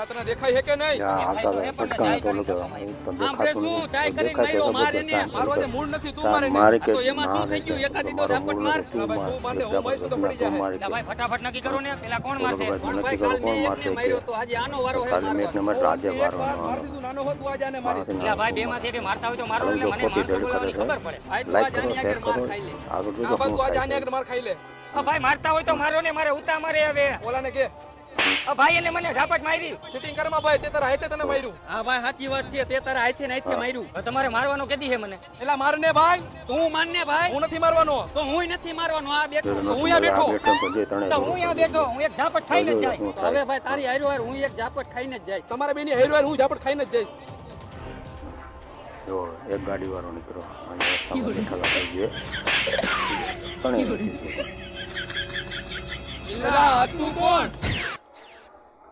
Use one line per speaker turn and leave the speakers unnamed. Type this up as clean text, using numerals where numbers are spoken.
એલા તને દેખાય છે કે નહીં? મારો જે મૂળ નથી તું મારે નહીં.
તો એમાં શું થઈ ગયું? એકાદી તો ઝાપટ માર.
એલા ભાઈ તું મારને હું ભાઈ છું તો પડી જાય.
એટલે ભાઈ ફટાફટ નક્કી કરો ને પેલા કોણ મારશે?
કોણ ભાઈ કાલ મેં એકને માર્યો તો આજે આનો વારો હે મારવાનો.
એક વાર મારથી તું નાનો હોત તું આજે આને મારી.
એટલે ભાઈ બે માંથી એક મારતા હોય તો મારો એટલે મને માણસો બોલાવવાની ખબર પડે.
આજ તો આજે આની આગળ માર ખાઈ લે.
આ બાજુ આજે આને આગળ માર ખાઈ લે.
ભાઈ મારતા હોય તો મારો ને મારે ઉતા મારે હવે.
ઓલાને કે
ભાઈ એને મને ઝાપટ મારી.
ચીટિંગ કરમાં ભાઈ તે તારા હાથે તને માર્યું.
હા ભાઈ સાચી વાત છે. તે તારા હાથે ને હાથે માર્યું.
હવે તમારે મારવાનું કેદી છે મને?
એલા મારને ભાઈ.
તું માનને ભાઈ.
હું નથી મારવાનો.
તો હુંય નથી મારવાનો. આ બેઠો
હું અહીંયા બેઠો.
તો હું અહીંયા બેઠો હું એક ઝાપટ ખાઈને જ જઈશ.
તો હવે ભાઈ તારી હારો હાર હું એક ઝાપટ ખાઈને જ જાય.
તમારા બેની હેરવાર હું ઝાપટ ખાઈને જ જઈશ.
જો એક ગાડી વાળો નીકળો અને રસ્તામાં બેઠેલા થઈ ગયે
એલા તું કોણ?